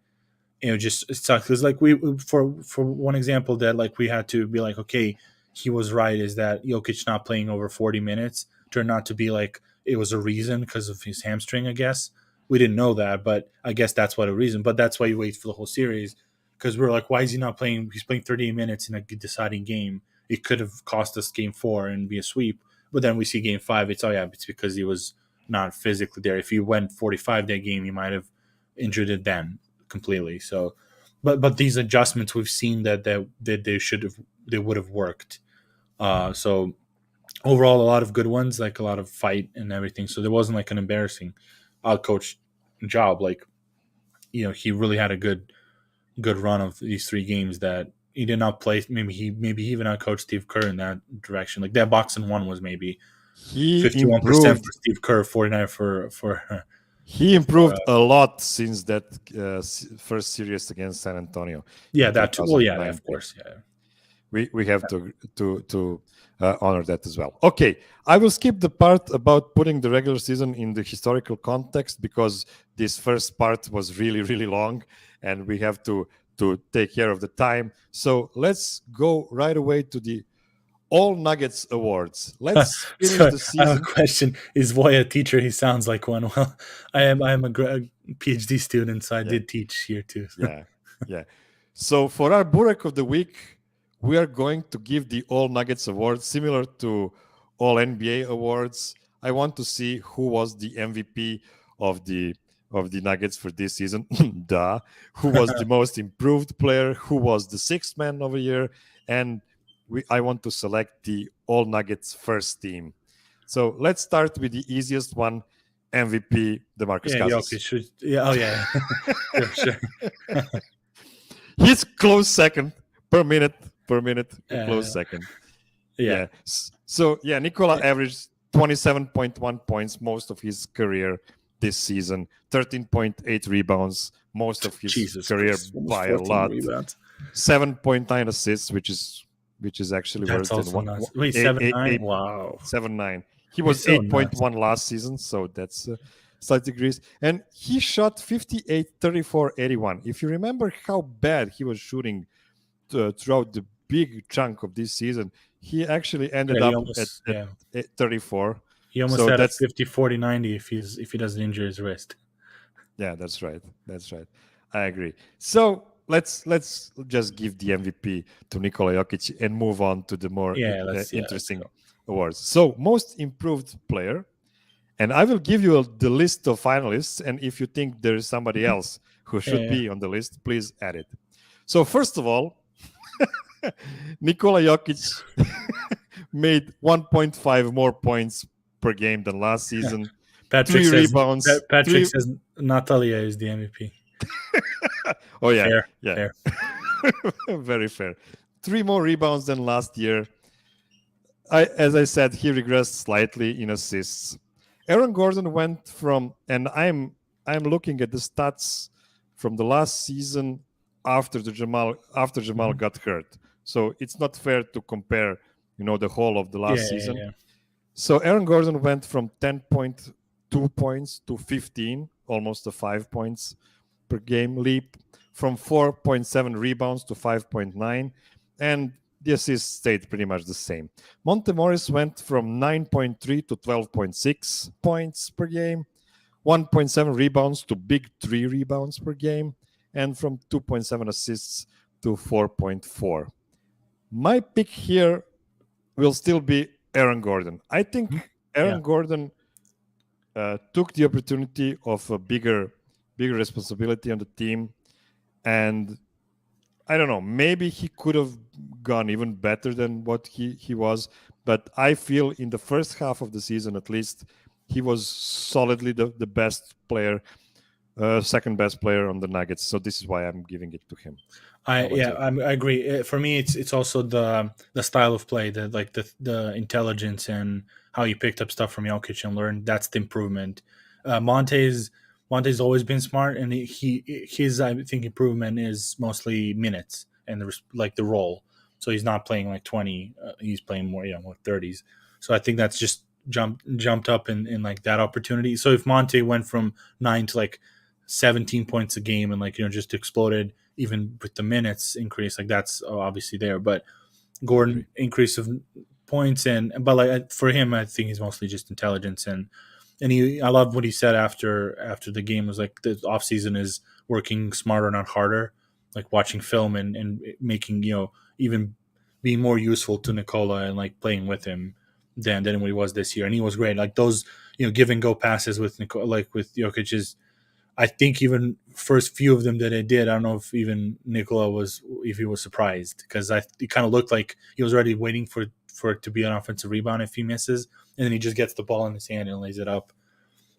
just it sucks because like we for one example that like we had to be like, okay, he was right, is that Jokic not playing over 40 minutes turned out to be like it was a reason because of his hamstring. I guess we didn't know that, but I guess that's what a reason. But that's why you wait for the whole series, because we're like, why is he not playing? He's playing 38 minutes in a deciding game. It could have cost us game 4 and be a sweep. But then we see game 5. It's because he was not physically there. If he went 45 that game, he might have injured it then completely. So, but these adjustments we've seen that they would have worked. So overall, a lot of good ones, like a lot of fight and everything. So there wasn't like an embarrassing outcoached job. Like he really had a good run of these 3 games that he did not play. Maybe he even outcoached Steve Kerr in that direction. Like that boxing 1 was maybe 51% for Steve Kerr, 49 for. He improved a lot since that first series against San Antonio. Yeah, that too. Well, yeah, of course. Yeah, we have to honor that as well. Okay, I will skip the part about putting the regular season in the historical context, because this first part was really, really long, and we have to take care of the time. So let's go right away to the All Nuggets Awards. Let's finish the season. I have a question. Is Voja a teacher? He sounds like one. Well, I am a PhD student, so I did teach here too. Yeah. So for our Burek of the Week, we are going to give the All Nuggets Awards similar to All NBA Awards. I want to see who was the MVP of the Nuggets for this season. Who was the most improved player? Who was the 6th man of the year? And I want to select the All Nuggets first team. So let's start with the easiest one, MVP, DeMarcus Cousins. Sure. He's close second per minute, close second. Yeah. So, Nikola averaged 27.1 points most of his career this season, 13.8 rebounds most of his career by a lot, 7.9 assists, which is actually worse than one. Wait, 7.9? Wow. 7.9. He was 8.1 last season, so that's slight degrees. And he shot 58, 34, 81. If you remember how bad he was shooting throughout the big chunk of this season, he actually ended up at 34. He almost had a 50, 40, 90 if he doesn't injure his wrist. Yeah, that's right. I agree. So let's just give the MVP to Nikola Jokić and move on to the more interesting awards. So most improved player, and I will give you the list of finalists, and if you think there is somebody else who should be on the list, please add it. So first of all, Nikola Jokić made 1.5 more points per game than last season. Patrick 3 rebounds. Patrick says Natalia is the MVP. Oh yeah, fair. Very fair. 3 more rebounds than last year. As I said, he regressed slightly in assists. Aaron Gordon went from, and I'm looking at the stats from the last season after Jamal got hurt. So it's not fair to compare, the whole of the last season. Yeah. So Aaron Gordon went from 10.2 points to 15, almost a 5 points per game leap, from 4.7 rebounds to 5.9, and the assists stayed pretty much the same. Monte Morris went from 9.3 to 12.6 points per game, 1.7 rebounds to big 3 rebounds per game, and from 2.7 assists to 4.4. My pick here will still be Aaron Gordon. I think Aaron Gordon took the opportunity of a bigger responsibility on the team, and I don't know, maybe he could have gone even better than what he was, but I feel in the first half of the season at least he was solidly the best player, second best player on the Nuggets. So this is why I'm giving it to him. I agree. For me, it's also the style of play, the intelligence and how you picked up stuff from Jokic and learned. That's the improvement. Monte's always been smart, and his I think improvement is mostly minutes and the role. So he's not playing like 20. He's playing more, more 30s. So I think that's just jumped up in like that opportunity. So if Monte went from 9 to like 17 points a game and just exploded, even with the minutes increase, like that's obviously there. But Gordon increase of points but like for him, I think he's mostly just intelligence and I love what he said after the game was like the offseason is working smarter, not harder, like watching film and making even being more useful to Nikola and like playing with him than what he was this year. And he was great. Like those give and go passes with Nikola, like with Jokic is. I think even first few of them that I did, I don't know if even Nikola was surprised because it kind of looked like he was already waiting for it to be an offensive rebound if he misses, and then he just gets the ball in his hand and lays it up.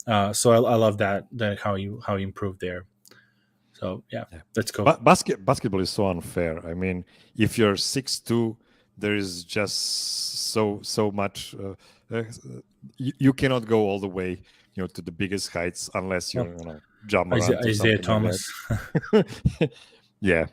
So I love that how he improved there. So yeah. Let's go. Basketball is so unfair. I mean, if you're 6'2", there is just so much. You cannot go all the way, to the biggest heights unless you're, John Morant Isaiah Thomas. Like yeah,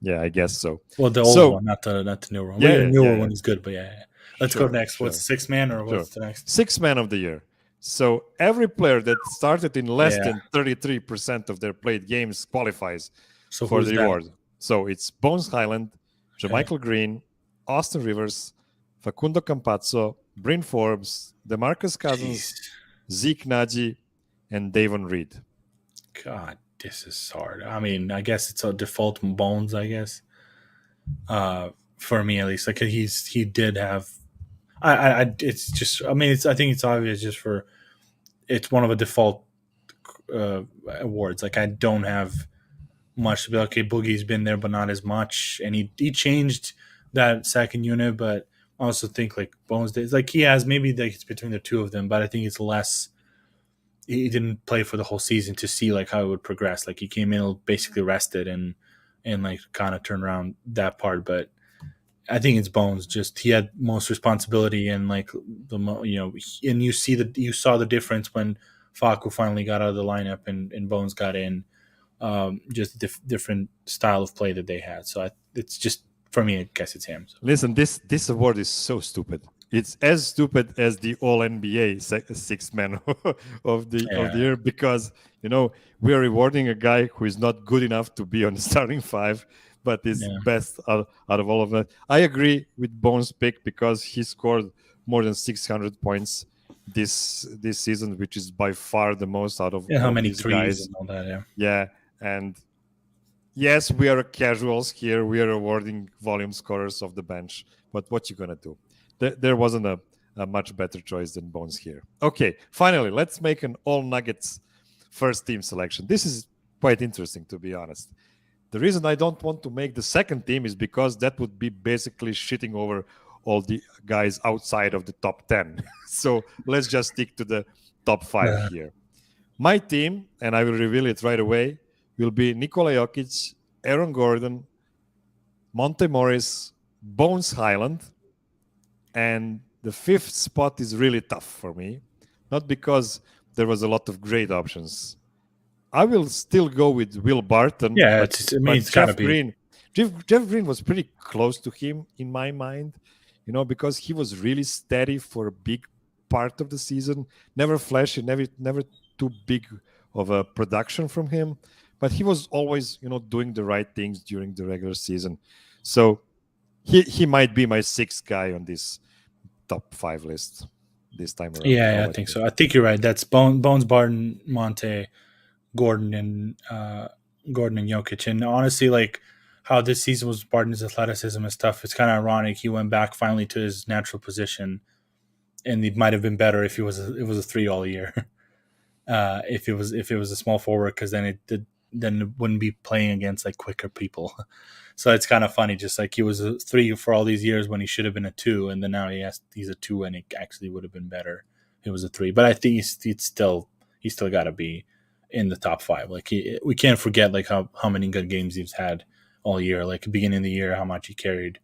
I guess so. Well, the old one, not the newer one. The newer one is good, but yeah. Let's go next. Sure. What's sixth man or what's the next? Sixth man of the year. So every player that started in less than 33% of their played games qualifies for the award. So it's Bones Highland, JaMychal Green, Austin Rivers, Facundo Campazzo, Bryn Forbes, DeMarcus Cousins, Zeke Nagy, and Davon Reed. God, this is hard. I mean, I guess it's a default Bones, I guess. For me at least. Like he did have it's just I think it's obvious just for it's one of a default awards. Like I don't have much to be like, okay, Boogie's been there but not as much. And he changed that second unit, but I also think like Bones did like he has maybe like it's between the two of them, but I think it's less. He didn't play for the whole season to see like how it would progress. Like he came in basically rested and like kind of turned around that part. But I think it's Bones. Just he had most responsibility and like and you saw the difference when Facu finally got out of the lineup and Bones got in. Just different style of play that they had. So it's just for me. I guess it's him. So. Listen, this award is so stupid. It's as stupid as the All-NBA sixth man of the year because we are rewarding a guy who is not good enough to be on the starting five, but is best out of all of that. I agree with Bones' pick because he scored more than 600 points this season, which is by far the most out of how many these threes guys. and all that. Yeah, and yes, we are casuals here. We are awarding volume scorers off the bench, but what you gonna do? There wasn't a much better choice than Bones here. Okay, finally, let's make an all Nuggets first team selection. This is quite interesting, to be honest. The reason I don't want to make the second team is because that would be basically shitting over all the guys outside of the top 10. So let's just stick to the top 5 here. My team, and I will reveal it right away, will be Nikola Jokić, Aaron Gordon, Monte Morris, Bones Highland, and the fifth spot is really tough for me, not because there was a lot of great options. I will still go with Will Barton. Yeah, it's Jeff Green. Jeff Green was pretty close to him in my mind, because he was really steady for a big part of the season. Never flashy, never too big of a production from him, but he was always, doing the right things during the regular season. So he might be my sixth guy on this top 5 list this time around. Yeah, I think so. I think you're right. That's Bones, Barton, Monte, Gordon, and Jokic. And honestly, like how this season was Barton's athleticism and stuff, it's kind of ironic. He went back finally to his natural position, and it might have been better if it was a 3 all year. If it was a small forward, because then it wouldn't be playing against like quicker people. So it's kind of funny, just like he was a 3 for all these years when he should have been a 2, and then now he's a 2, and it actually would have been better. It was a 3, but I think he's still got to be in the top 5. Like we can't forget like how many good games he's had all year. Like beginning of the year, how much he carried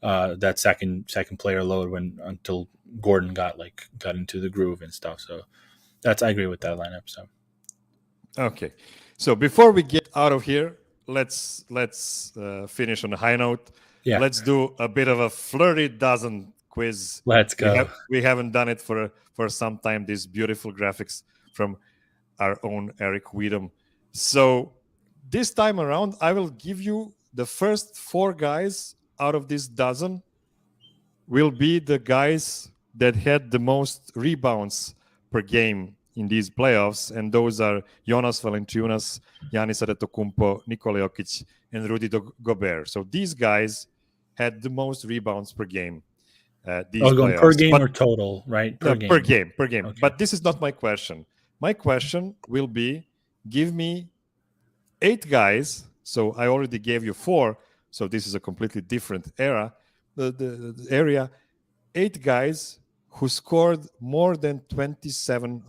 that second player load until Gordon got into the groove and stuff. So I agree with that lineup. So okay, so before we get out of here, let's finish on a high note. Yeah, let's do a bit of a flirty dozen quiz. Let's go. We haven't done it for some time. These beautiful graphics from our own Eric Weedham. So this time around, I will give you the first 4 guys out of this dozen will be the guys that had the most rebounds per game in these playoffs, and those are Jonas Valanciunas, Giannis Antetokounmpo, Nikola Jokić, and Rudy Gobert. So these guys had the most rebounds per game. Going per game or total, right? Per game. Okay. But this is not my question. My question will be, give me 8 guys. So I already gave you 4. So this is a completely different era. The area, 8 guys who scored more than 27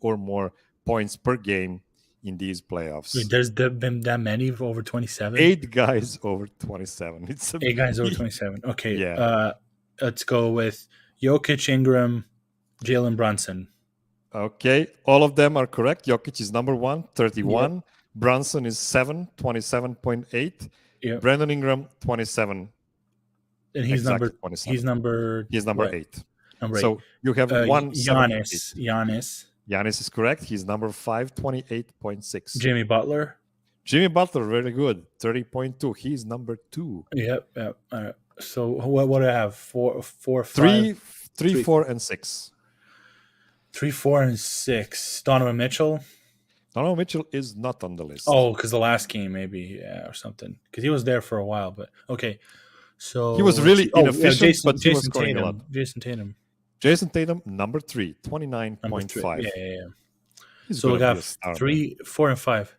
or more points per game in these playoffs. Wait, there's been that many over 27? 8 guys over 27. 8 guys over 27. Okay. Yeah. Let's go with Jokic, Ingram, Jalen Brunson. Okay. All of them are correct. Jokic is number 1, 31. Yep. Brunson is 7, 27.8. Yep. Brandon Ingram, 27. And he's number 27. He's number 8. So you have one Giannis. Giannis is correct. He's number 5, 28.6. Jimmy Butler, very good. 30.2. He's number 2. Yep. All right. So what do I have? 4, 5, 3, 4, and 6. 3, 4, and 6. Donovan Mitchell. Donovan Mitchell is not on the list. Oh, because the last game maybe, or something. Because he was there for a while, but okay. So he was really inefficient, but he was Jason scoring Tatum. a lot. Jason Tatum, number 3, 29.5. Yeah. So we got 3, 4, and 5.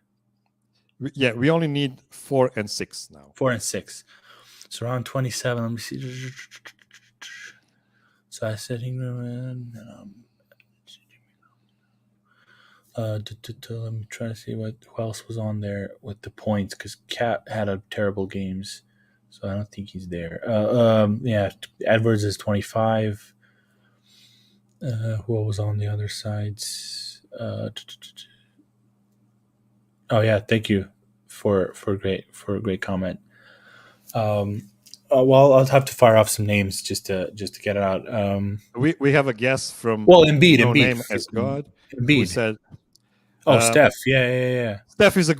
We only need 4 and 6 now. 4 and 6. So around 27. Let me see. So I said Ingram. Let me try to see who else was on there with the points, because Cat had a terrible games, so I don't think he's there. Edwards is 25. Who was on the other sides? Thank you for a great comment. Well, I'll have to fire off some names just to get it out. We have a guest from Embiid. Name as God. Embiid who said. Steph. Yeah. Steph is a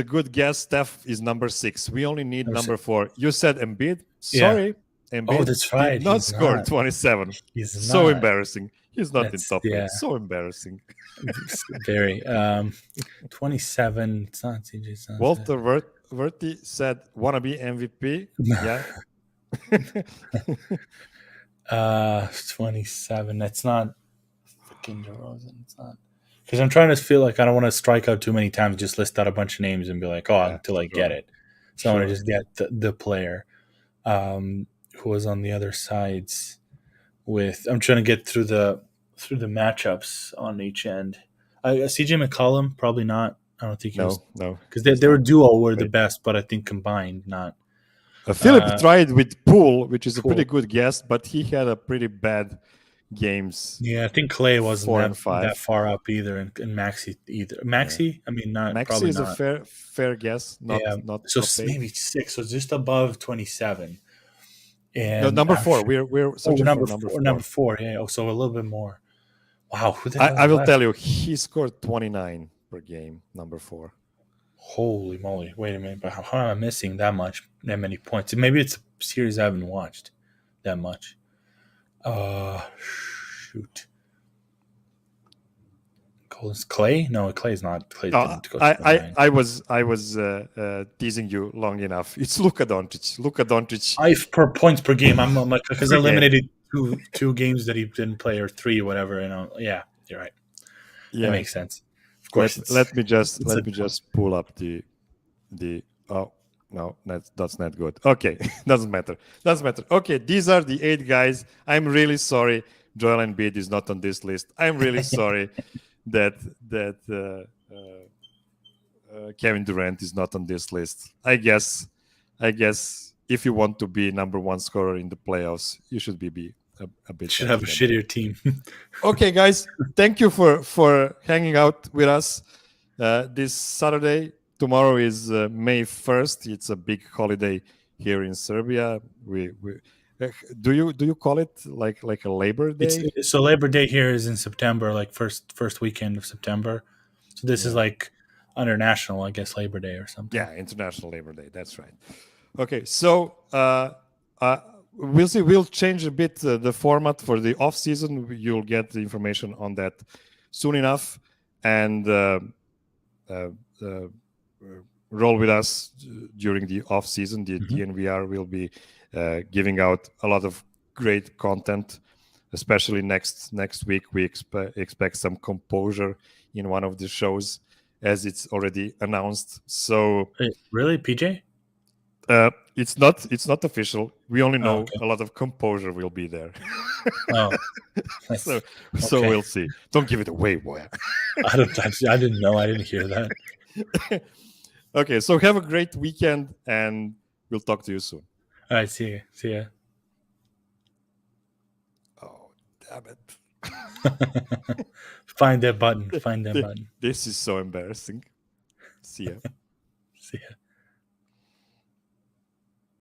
good guess. Steph is number 6. We only need number 4. You said Embiid. Sorry, Embiid. Oh, that's right. Did not score 27. He's so not. Embarrassing. He's not in top 8. So embarrassing. Very. 27. It's not CJ. Walter Verti said, "Wanna be MVP?" Yeah. 27. That's not freaking DeRozan. It's not. Because I'm trying to feel like I don't want to strike out too many times, just list out a bunch of names and be like, until I get it. So I want to just get the player who was on the other sides with. I'm trying to get through the matchups on each end. CJ McCollum, probably not. I don't think he was. No. Because they were duo were the best, but I think combined, not. Philip tried with Poole, which is a pretty good guess, but he had a pretty bad games. Yeah, I think Clay wasn't that far up either, and Maxey either. Maxey, I mean, not. Maxey is not. A fair guess. Not so maybe 6, so just above 27. And No, number 4. We're searching for number 4. Number 4. Yeah. Oh, so a little bit more. Wow. Who the hell I will left? tell you, he scored 29 per game. Number 4. Holy moly! Wait a minute. But how am I missing that many points? Maybe it's a series I haven't watched that much. Shoot. Clay? No, Clay's not. Clay didn't go. I was teasing you long enough. It's Luka Doncic. 5 per points per game. I'm like, because I Per game. eliminated two games that he didn't play, or 3 or whatever. And yeah, you're right. Yeah, that makes sense. Of course. Let me just pull up the. Oh no, that's not good. Okay, doesn't matter. Okay, these are the 8 guys. I'm really sorry. Joel Embiid is not on this list. I'm really sorry that Kevin Durant is not on this list. I guess if you want to be number 1 scorer in the playoffs, you should be a bit. Should have a shittier team. Okay, guys, thank you for hanging out with us this Saturday. Tomorrow is May 1st. It's a big holiday here in Serbia. Do you call it like a Labor Day? So Labor Day here is in September, like first weekend of September. So this is like under national, I guess, Labor Day or something. Yeah, International Labor Day. That's right. Okay, so we'll see. We'll change a bit the format for the off season. You'll get the information on that soon enough, and roll with us during the off season. The DNVR will be giving out a lot of great content, especially next week. We expect some composure in one of the shows, as it's already announced. So really, PJ? It's not official. We only know a lot of composure will be there. So we'll see. Don't give it away, boy. I didn't know. I didn't hear that. Okay, so have a great weekend, and we'll talk to you soon. All right, see you. See ya. Oh, damn it. Find that button. Find that button. This is so embarrassing. See ya. See ya.